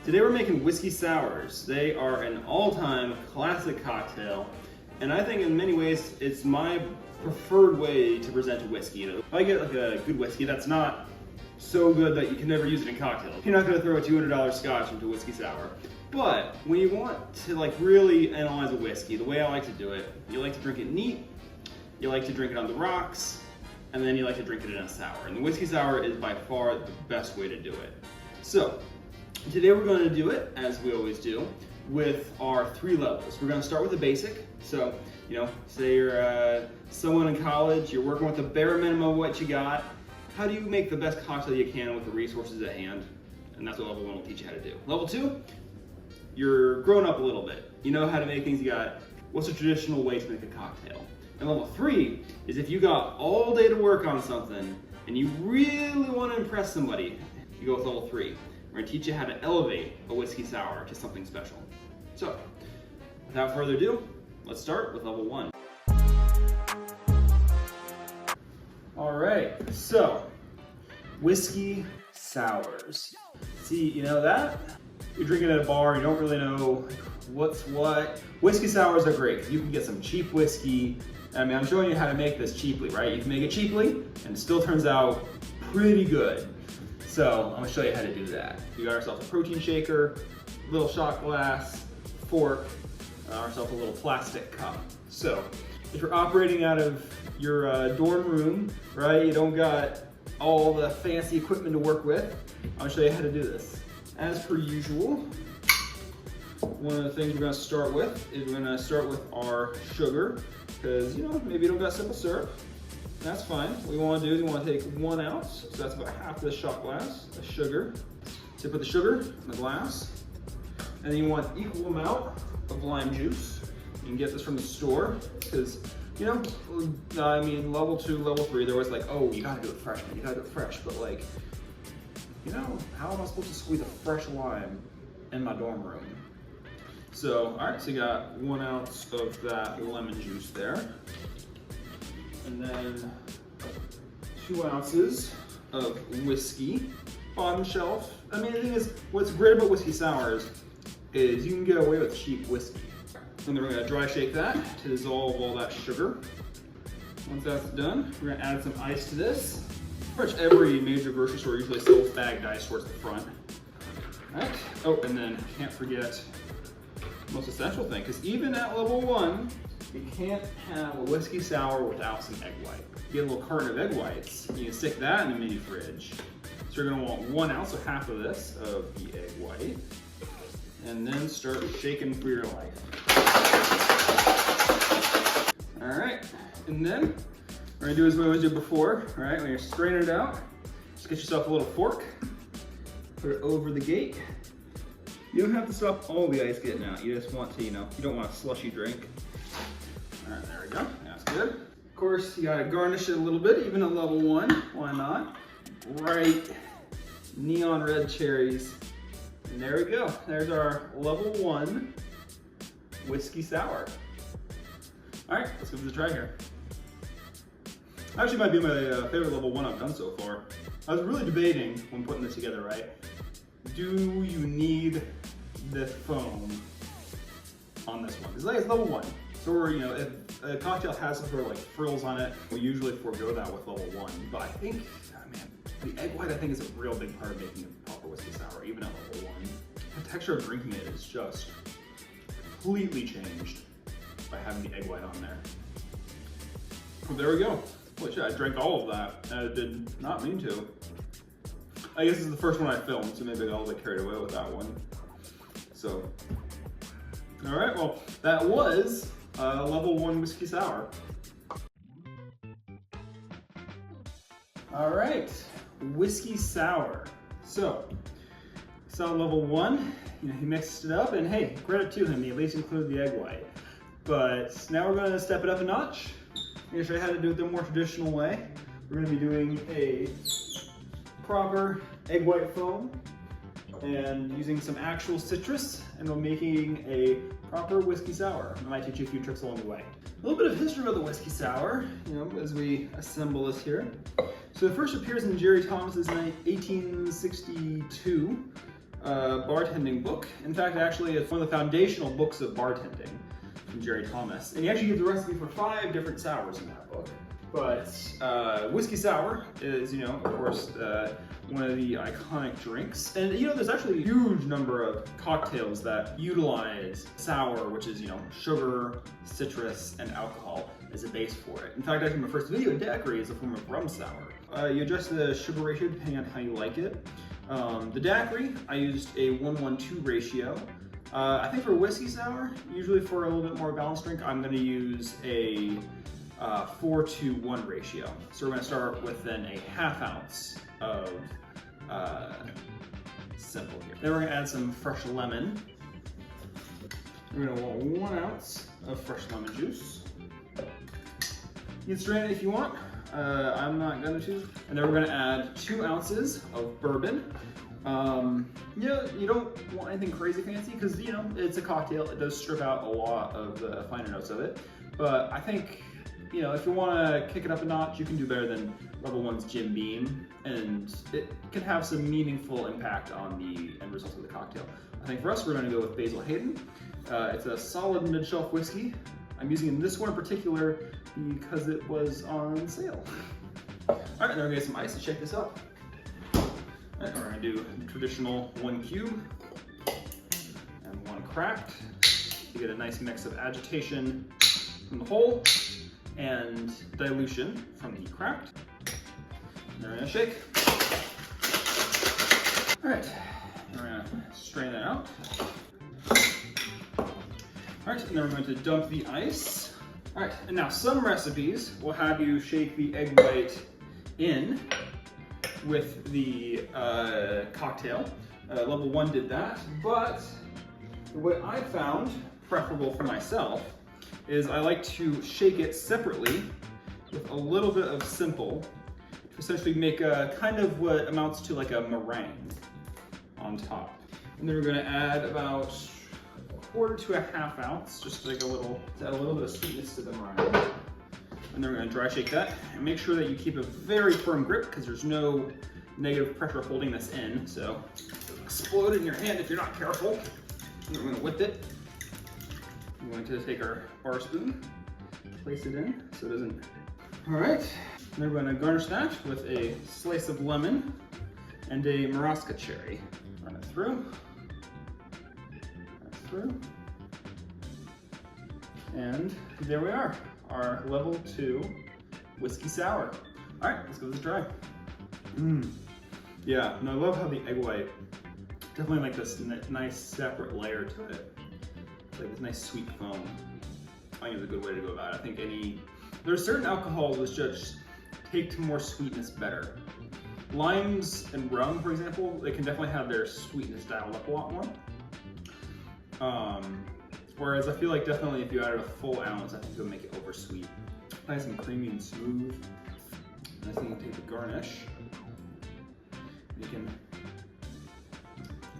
Today we're making whiskey sours. They are an all-time classic cocktail, and I think in many ways it's my preferred way to present a whiskey. You know, if I get like a good whiskey that's not so good that you can never use it in cocktails, you're not going to throw a $200 scotch into whiskey sour. But when you want to like really analyze a whiskey, the way I like to do it, you like to drink it neat, you like to drink it on the rocks, and then you like to drink it in a sour. And the whiskey sour is by far the best way to do it. So today we're going to do it, as we always do, with our 3 levels. We're going to start with the basic. So, you know, say you're someone in college, you're working with the bare minimum of what you got. How do you make the best cocktail you can with the resources at hand? And that's what level 1 will teach you how to do. Level 2, you're grown up a little bit. You know how to make things. You got, what's a traditional way to make a cocktail? And level 3 is if you got all day to work on something and you really want to impress somebody, you go with level 3. We're going to teach you how to elevate a whiskey sour to something special. So, without further ado, let's start with level 1. All right, so whiskey sours. See, you know that? You're drinking at a bar, you don't really know what's what. Whiskey sours are great. You can get some cheap whiskey. I mean, I'm showing you how to make this cheaply, right? You can make it cheaply and it still turns out pretty good. So I'm gonna show you how to do that. You got ourselves a protein shaker, little shot glass, fork, ourselves a little plastic cup. So if you're operating out of your dorm room, right, you don't got all the fancy equipment to work with, I'm gonna show you how to do this. As per usual, one of the things we're gonna start with is we're gonna start with our sugar, because, you know, maybe you don't got simple syrup. That's fine. What we want to do is we want to take 1 ounce, so that's about half of the shot glass of sugar. So put the sugar in the glass, and then you want equal amount of lime juice. You can get this from the store, because, you know, I mean, level 2, level 3, they're always like, oh, you gotta do it fresh, man, you gotta do it fresh. But like, you know, how am I supposed to squeeze a fresh lime in my dorm room? So, all right, so you got 1 ounce of that lemon juice there. And then 2 ounces of whiskey, bottom shelf. I mean, the thing is, what's great about whiskey sours is you can get away with cheap whiskey. And then we're gonna dry shake that to dissolve all that sugar. Once that's done, we're gonna add some ice to this. Pretty much every major grocery store usually sells bagged ice towards the front. All right, oh, and then can't forget the most essential thing, because even at level 1, you can't have a whiskey sour without some egg white. You get a little carton of egg whites, you can stick that in the mini fridge. So you're gonna want 1 ounce, so half of this, of the egg white, and then start shaking for your life. All right, and then we're gonna do as we always do before, all right? When you're straining it out, just get yourself a little fork, put it over the gate. You don't have to stop all the ice getting out. You just want to, you know, you don't want a slushy drink. All right, there we go, that's good. Of course, you gotta garnish it a little bit, even at level 1, why not? Bright neon red cherries. And there we go, there's our level 1 whiskey sour. All right, let's give this a try here. Actually might be my favorite level 1 I've done so far. I was really debating when putting this together, right? Do you need this foam on this one? Because it's level 1. So we're, you know, if a cocktail has some sort of like frills on it, we usually forego that with level 1. But I think, oh man, the egg white I think is a real big part of making a proper whiskey sour, even at level 1. The texture of drinking it is just completely changed by having the egg white on there. Well, there we go. Well, shit, I drank all of that, and I did not mean to. I guess this is the first one I filmed, so maybe I got a little bit carried away with that one. So, all right, well, that was level 1 whiskey sour. All right, whiskey sour. So, saw level 1, you know, he mixed it up, and hey, credit to him, he at least included the egg white. But now we're gonna step it up a notch. I'm gonna show you how to do it the more traditional way. We're gonna be doing a proper egg white foam and using some actual citrus, and we're making a proper whiskey sour. I might teach you a few tricks along the way. A little bit of history of the whiskey sour, you know, as we assemble this here. So it first appears in Jerry Thomas's 1862 bartending book. In fact, actually, it's one of the foundational books of bartending from Jerry Thomas. And he actually gives a recipe for 5 different sours in that book. But whiskey sour is, you know, of course, one of the iconic drinks. And, you know, there's actually a huge number of cocktails that utilize sour, which is, you know, sugar, citrus, and alcohol as a base for it. In fact, actually, my first video in daiquiri is a form of rum sour. You adjust the sugar ratio depending on how you like it. The daiquiri, I used a 1:1:2 ratio. I think for whiskey sour, usually for a little bit more balanced drink, I'm going to use a 4:1 ratio. So we're going to start with then a 1/2 ounce of simple here. Then we're going to add some fresh lemon. We're going to want 1 ounce of fresh lemon juice. You can strain it if you want. I'm not going to. And then we're going to add 2 ounces of bourbon. You know, you don't want anything crazy fancy because, you know, it's a cocktail. It does strip out a lot of the finer notes of it. But I think, you know, if you want to kick it up a notch, you can do better than Level 1's Jim Beam, and it can have some meaningful impact on the end result of the cocktail. I think for us, we're going to go with Basil Hayden. It's a solid Mid Shelf whiskey. I'm using this one in particular because it was on sale. All right, then we're going to get some ice to shake this up. All right, we're going to do the traditional 1 cube and 1 cracked to get a nice mix of agitation from the whole and dilution from the cracked. And then we're going to shake. All right, we're going to strain that out. All right, and then we're going to dump the ice. All right, and now some recipes will have you shake the egg white in with the cocktail. Level 1 did that, but what I found preferable for myself is I like to shake it separately with a little bit of simple to essentially make a kind of what amounts to like a meringue on top. And then we're going to add about 1/4 to 1/2 ounce, just like to add a little bit of sweetness to the meringue. And then we're going to dry shake that and make sure that you keep a very firm grip because there's no negative pressure holding this in, so it'll explode in your hand if you're not careful. And we're going to whip it. I'm going to take our bar spoon, place it in so it doesn't. All right, and then we're going to garnish that with a slice of lemon and a Marasca cherry. Run it through. That's through. And there we are, our level 2 whiskey sour. All right, let's go this dry. Yeah, and I love how the egg white, definitely like this nice separate layer to it. It's like this nice sweet foam. I think it's a good way to go about it. I think there's certain alcohols which just take to more sweetness better. Limes and rum, for example, they can definitely have their sweetness dialed up a lot more. Whereas I feel like definitely if you added a full ounce, I think it would make it over sweet. Nice and creamy and smooth. And I think you take the garnish. You can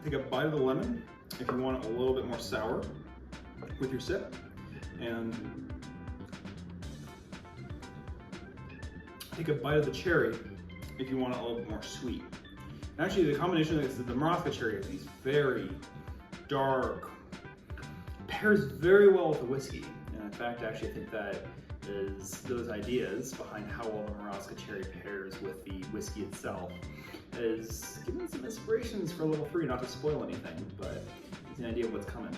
take a bite of the lemon if you want it a little bit more sour with your sip, and take a bite of the cherry if you want it a little bit more sweet. And actually, the combination of the Marasca cherry is these very dark, pairs very well with the whiskey. And in fact, actually, I think that is those ideas behind how well the Marasca cherry pairs with the whiskey itself is giving some inspirations for level 3, not to spoil anything, but it's an idea of what's coming.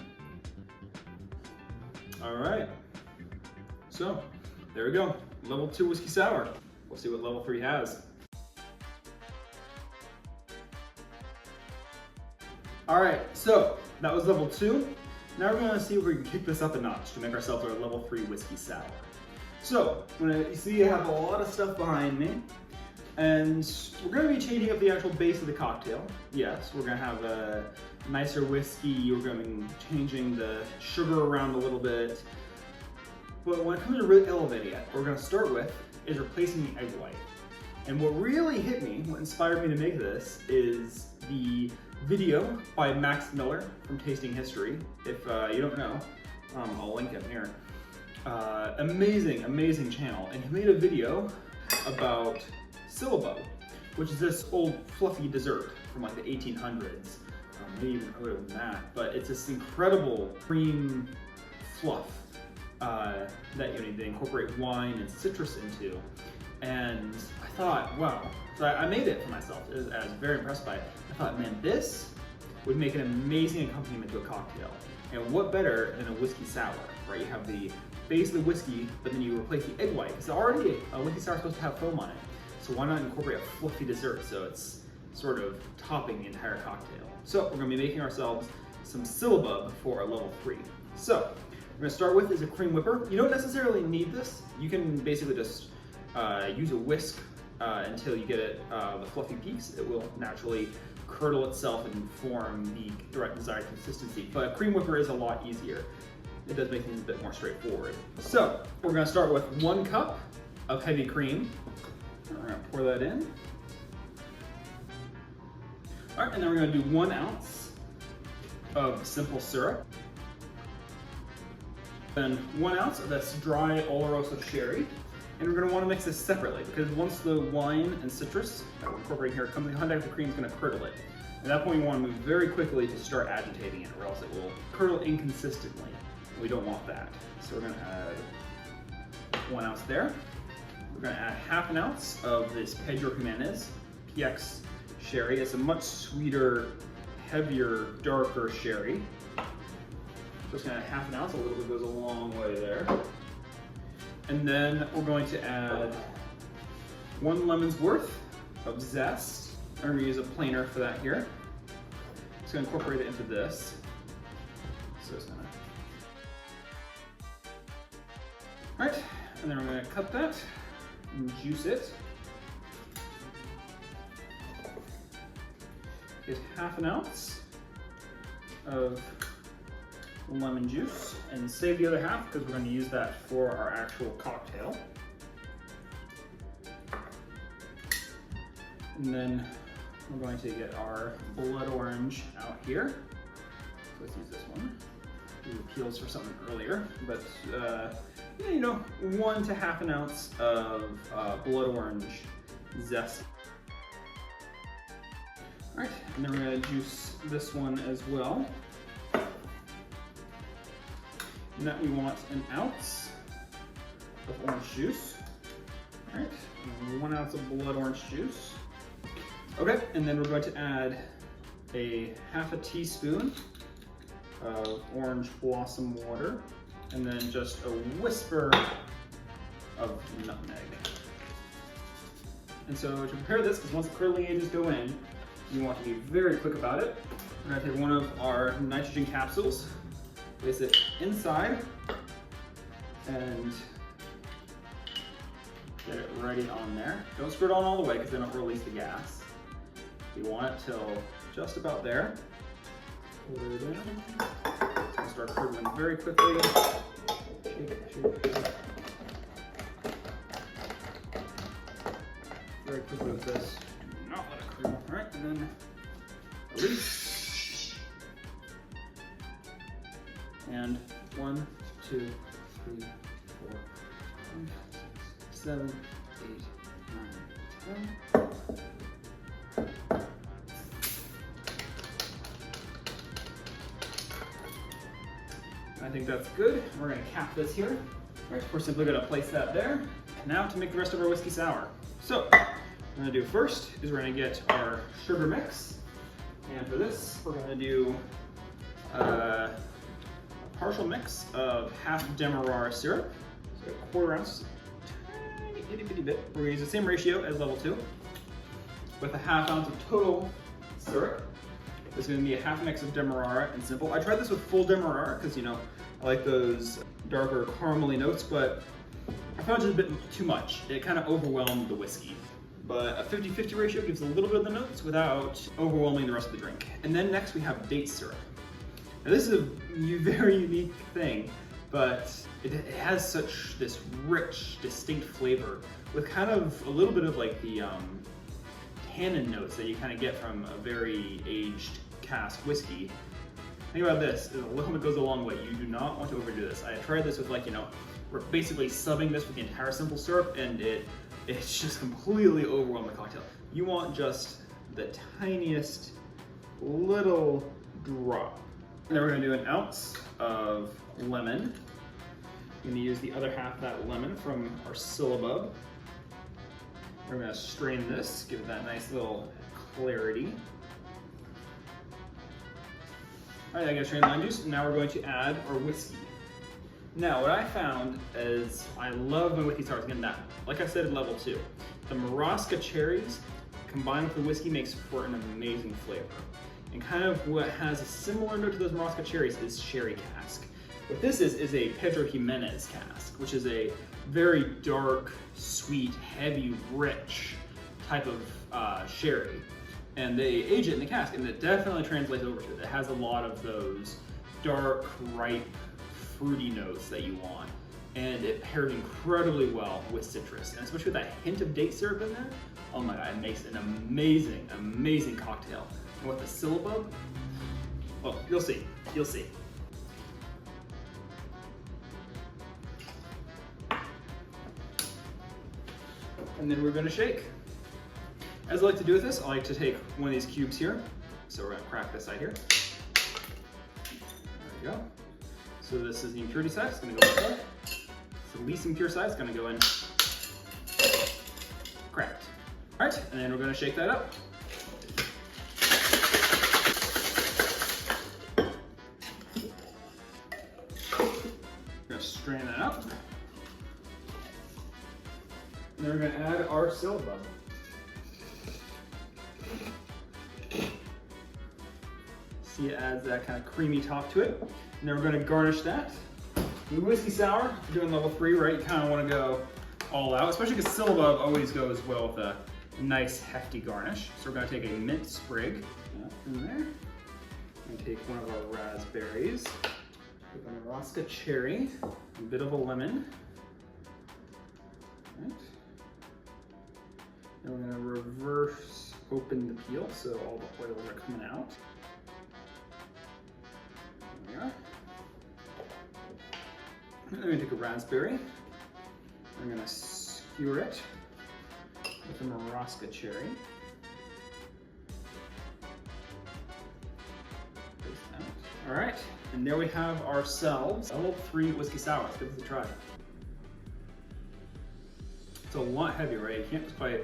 All right, so there we go, level 2 whiskey sour. We'll see what level 3 has. All right, so that was level 2. Now we're gonna see if we can kick this up a notch to make ourselves our level 3 whiskey sour. So, you see I have a lot of stuff behind me, and we're gonna be changing up the actual base of the cocktail. Yes, we're gonna have a nicer whiskey, we're gonna be changing the sugar around a little bit. But when it comes to really elevating it, what we're gonna start with is replacing the egg white. And what really hit me, what inspired me to make this, is the video by Max Miller from Tasting History. If you don't know, I'll link him here. Amazing, amazing channel. And he made a video about Syllabo, which is this old fluffy dessert from like the 1800s. maybe even earlier than that. But it's this incredible cream fluff that you need to incorporate wine and citrus into. And I thought, wow. So I made it for myself. I was very impressed by it. I thought, man, this would make an amazing accompaniment to a cocktail. And what better than a whiskey sour, right? You have the base of the whiskey, but then you replace the egg white. Because already a whiskey sour is supposed to have foam on it. So why not incorporate a fluffy dessert so it's sort of topping the entire cocktail? So we're gonna be making ourselves some syllabub for a level 3. So we're gonna start with is a cream whipper. You don't necessarily need this. You can basically just use a whisk until you get it the fluffy peaks. It will naturally curdle itself and form the direct desired consistency. But a cream whipper is a lot easier. It does make things a bit more straightforward. So we're gonna start with 1 cup of heavy cream. We're gonna pour that in. All right, and then we're gonna do 1 ounce of simple syrup. Then 1 ounce of this dry Oloroso Sherry. And we're gonna wanna mix this separately because once the wine and citrus that we're incorporating here comes in contact with the cream, it's gonna curdle it. At that point, you wanna move very quickly to start agitating it or else it will curdle inconsistently. We don't want that. So we're gonna add 1 ounce there. We're gonna add 1/2 ounce of this Pedro Jimenez PX Sherry. It's a much sweeter, heavier, darker sherry. Just gonna add 1/2 ounce, a little bit goes a long way there. And then we're going to add 1 lemon's worth of zest. I'm gonna use a planer for that here. Just gonna incorporate it into this. So it's gonna. All right, and then we're gonna cut that and juice it. Get 1/2 ounce of lemon juice and save the other half because we're going to use that for our actual cocktail. And then we're going to get our blood orange out here. So let's use this one. Do the peels for something earlier, but yeah, you know, 1 to 1/2 ounce of blood orange zest. All right, and then we're going to juice this one as well. And that we want 1 ounce of orange juice. All right, and 1 ounce of blood orange juice. Okay, and then we're going to add a 1/2 teaspoon of orange blossom water, and then just a whisper of nutmeg. And so to prepare this, because once the curdling agents go in, you want to be very quick about it. We're going to take one of our nitrogen capsules, place it inside, and get it ready on there. Don't screw it on all the way because then it'll release the gas. You want it till just about there. Pull it in. And start curdling very quickly. Shake it, shake it, shake it. Very quickly with this. Do not let it curdle. All right, and then release. And 1, 2, 3, 4, 5, 6, 7, 8, 9, 10. I think that's good. We're going to cap this here. Right, we're simply going to place that there. Now to make the rest of our whiskey sour. So, what we're going to do first is we're going to get our sugar mix. And for this, we're going to do a partial mix of 1/2 Demerara syrup. So 1/4 ounce, tiny itty bitty bit. We're going to use the same ratio as level 2 with a 1/2 ounce of total syrup. There's going to be a 1/2 mix of Demerara and simple. I tried this with full Demerara because, you know, I like those darker caramely notes, but I found it a bit too much. It kind of overwhelmed the whiskey. But a 50-50 ratio gives a little bit of the notes without overwhelming the rest of the drink. And then next we have date syrup. Now this is a very unique thing, but it has such this rich, distinct flavor with kind of a little bit of like the tannin notes that you kind of get from a very aged cask whiskey. Think about this, a little bit goes a long way. You do not want to overdo this. I tried this with, like, you know, we're basically subbing this with the entire simple syrup, and it's just completely overwhelmed the cocktail. You want just the tiniest little drop. And then we're gonna do an ounce of lemon. I'm gonna use the other half of that lemon from our syllabub. We're gonna strain this, give it that nice little clarity. All right, I got strained lime juice, and now we're going to add our whiskey. Now, what I found is I love my whiskey sours. Again, that, like I said, level 2. The Marasca cherries combined with the whiskey makes for an amazing flavor. And kind of what has a similar note to those Marasca cherries is sherry cask. What this is a Pedro Jimenez cask, which is a very dark, sweet, heavy, rich type of sherry. And they age it in the cask, and it definitely translates over to it. It has a lot of those dark, ripe, fruity notes that you want. And it pairs incredibly well with citrus, and especially with that hint of date syrup in there. Oh my God, it makes an amazing, amazing cocktail. And with the syllabub, well, you'll see, you'll see. And then we're gonna shake. As I like to do with this, I like to take one of these cubes here. So we're gonna crack this side here. There we go. So this is the impurity side, it's gonna go in there. So the least impure side is gonna go in cracked. All right, and then we're gonna shake that up. We're gonna strain that up. And then we're gonna add our syllabub. See, it adds that kind of creamy top to it. And then we're gonna garnish that. The whiskey sour, doing level 3, right? You kind of want to go all out, especially because syllabub always goes well with a nice hefty garnish. So we're gonna take a mint sprig in there. And take one of our raspberries, take a Marasca cherry, a bit of a lemon. Right. And we're gonna reverse open the peel so all the oils are coming out. There we are. And then we're gonna take a raspberry. We're gonna skewer it with a Marasca cherry. All right, and there we have ourselves level 3 whiskey sour. Let's give this a try. It's a lot heavier, right? You can't just quite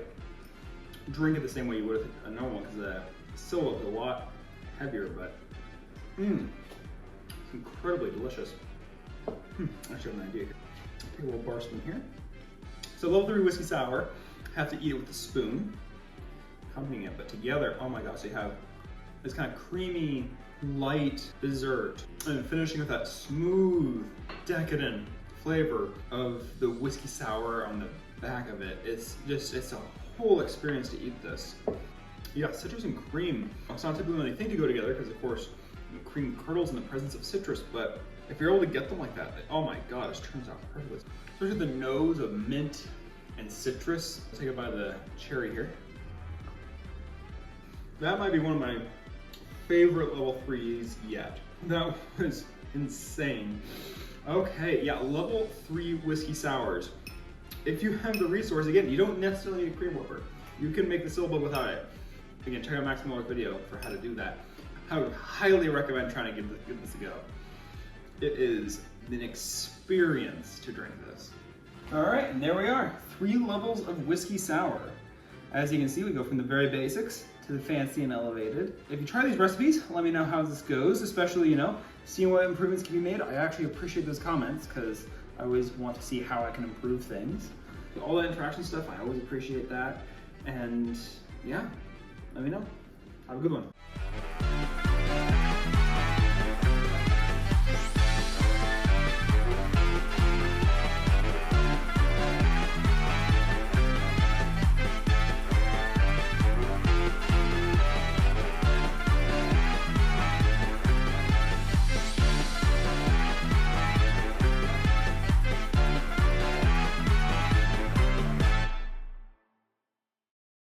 drink it the same way you would with a normal one because the syllabub is a lot heavier, but it's incredibly delicious. I should have an idea here. Take a little bar spoon here. So level 3 whiskey sour, have to eat it with a spoon, accompanying it, but together, oh my gosh, so you have this kind of creamy, light dessert, and finishing with that smooth, decadent flavor of the whiskey sour on the back of it. It's a whole experience to eat this. Yeah, citrus and cream. It's not typically when they think to go together because of course cream curdles in the presence of citrus, but if you're able to get them like that, oh my God, it turns out perfectly. Especially the nose of mint and citrus. I'll take it by the cherry here. That might be one of my favorite level 3s yet. That was insane. Okay, yeah, level 3 whiskey sours. If you have the resource, again, you don't necessarily need a cream whopper. You can make the syllabub without it. Again, check out Max Miller's video for how to do that. I would highly recommend trying to give this a go. It is an experience to drink this. All right, and there we are, 3 levels of whiskey sour. As you can see, we go from the very basics to the fancy and elevated. If you try these recipes, let me know how this goes, especially, you know, seeing what improvements can be made. I actually appreciate those comments because I always want to see how I can improve things. All that interaction stuff, I always appreciate that. And yeah, let me know. Have a good one.